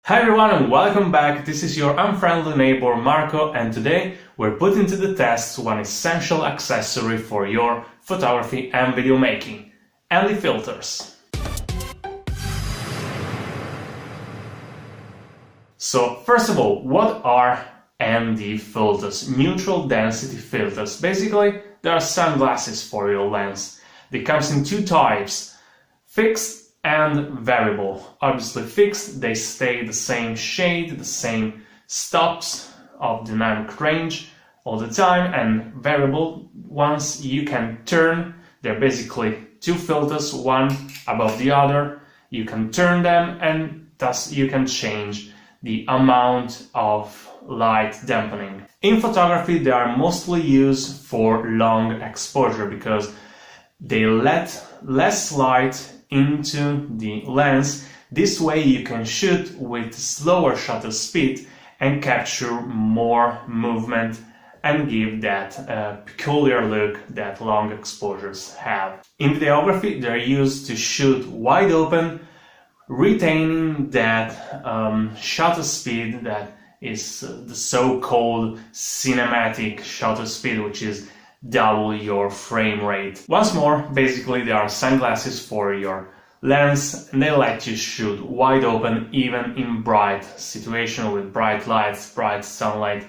Hi everyone and welcome back. This is your unfriendly neighbor Marco, and today we're putting to the test one essential accessory for your photography and video making: ND filters. So first of all, what are ND filters? Neutral density filters. Basically, they are sunglasses for your lens. They comes in two types: fixed and variable. Obviously fixed, they stay the same shade, the same stops of dynamic range all the time, and variable ones you can turn. They're basically two filters, one above the other. You can turn them and thus you can change the amount of light dampening. In photography, they are mostly used for long exposure because they let less light into the lens. This way you can shoot with slower shutter speed and capture more movement and give that peculiar look that long exposures have. In videography, they're used to shoot wide open, retaining that shutter speed that is the so-called cinematic shutter speed, which is double your frame rate. Once more, basically they are sunglasses for your lens, and they let you shoot wide open even in bright situation with bright lights, bright sunlight,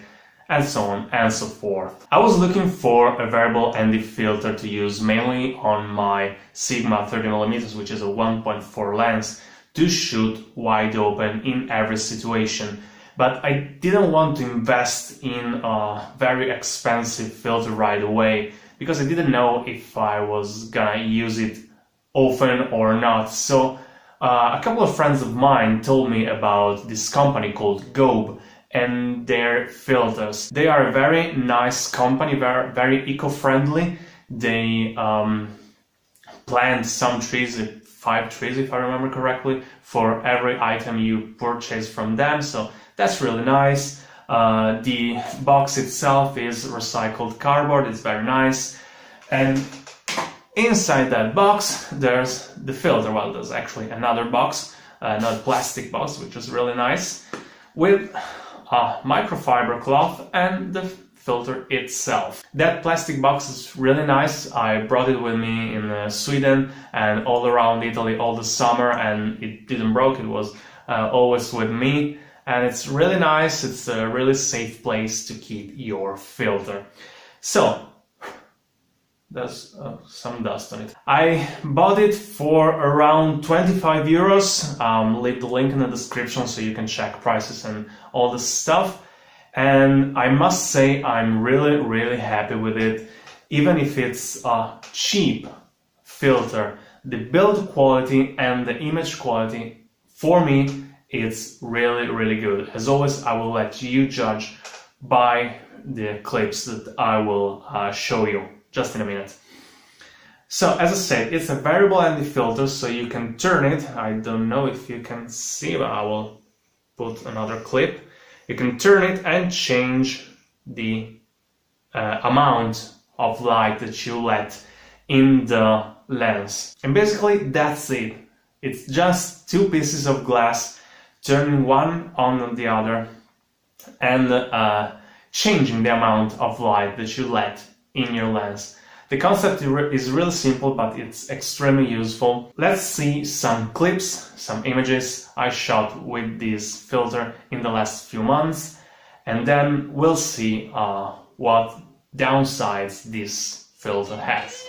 and so on and so forth. I was looking for a variable ND filter to use mainly on my Sigma 30mm, which is a 1.4 lens, to shoot wide open in every situation. But I didn't want to invest in a very expensive filter right away because I didn't know if I was gonna use it often or not. So a couple of friends of mine told me about this company called Gobe and their filters. They are a very nice company, very eco-friendly. They plant some trees, 5 trees if I remember correctly, for every item you purchase from them. So that's really nice. The box itself is recycled cardboard. It's very nice. And inside that box, there's the filter. Well, there's actually another box, another plastic box, which is really nice, with a microfiber cloth and the filter itself. That plastic box is really nice. I brought it with me in Sweden and all around Italy all the summer, and it didn't break. It was always with me. And it's really nice, it's a really safe place to keep your filter. So, there's some dust on it. I bought it for around 25 euros. Leave the link in the description so you can check prices and all this stuff. And I must say I'm really happy with it. Even if it's a cheap filter, the build quality and the image quality, for me, it's really good. As always, I will let you judge by the clips that I will show you just in a minute. So, as I said, it's a variable ND filter, so you can turn it. I don't know if you can see, but I will put another clip. You can turn it and change the amount of light that you let in the lens. And basically, that's it. It's just two pieces of glass, turning one on the other and changing the amount of light that you let in your lens. The concept is really simple, but it's extremely useful. Let's see some clips, some images I shot with this filter in the last few months, and then we'll see what downsides this filter has.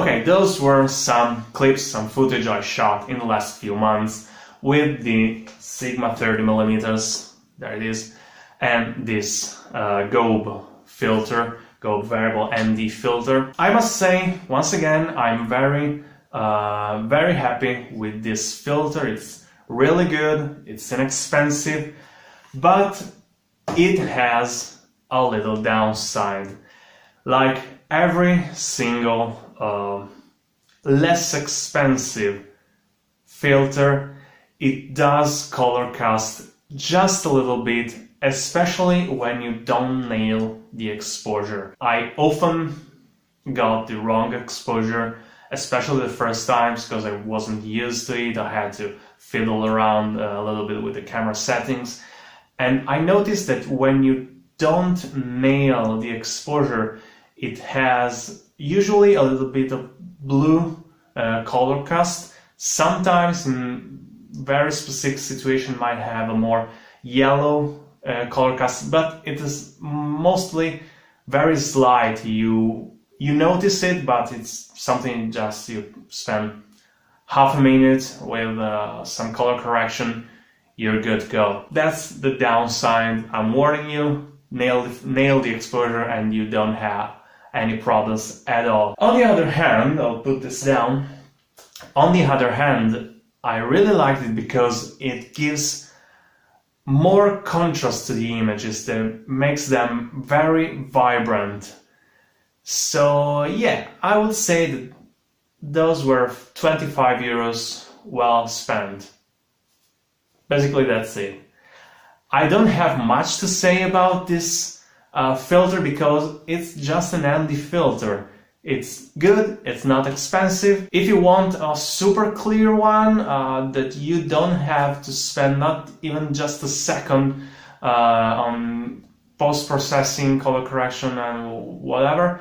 Okay, those were some clips, some footage I shot in the last few months with the Sigma 30mm, there it is, and this Gobe filter, Gobe variable ND filter. I must say, once again, I'm very happy with this filter. It's really good, it's inexpensive, but it has a little downside. Like every single less expensive filter, it does color cast just a little bit, especially when you don't nail the exposure. I often got the wrong exposure, especially the first times, because I wasn't used to it. I had to fiddle around a little bit with the camera settings, and I noticed that when you don't nail the exposure, it has usually a little bit of blue color cast. Sometimes in very specific situation might have a more yellow color cast, but it is mostly very slight. You notice it, but it's something just you spend half a minute with some color correction, you're good to go. That's the downside. I'm warning you, nail the exposure and you don't have any problems at all. On the other hand, I'll put this down. On the other hand, I really liked it because it gives more contrast to the images, that makes them very vibrant. So yeah, I would say that those were 25 euros well spent. Basically that's it. I don't have much to say about this filter because it's just an ND filter. It's good, it's not expensive. If you want a super clear one that you don't have to spend not even just a second on post-processing, color correction and whatever,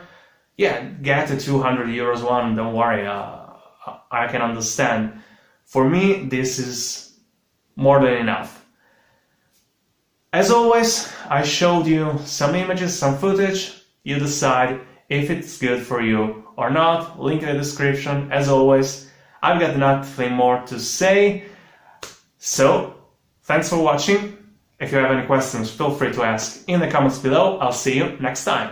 yeah, get a 200 euros one, don't worry, I can understand. For me, this is more than enough. As always, I showed you some images, some footage. You decide if it's good for you or not. Link in the description. As always, I've got nothing more to say. So, thanks for watching. If you have any questions, feel free to ask in the comments below. I'll see you next time.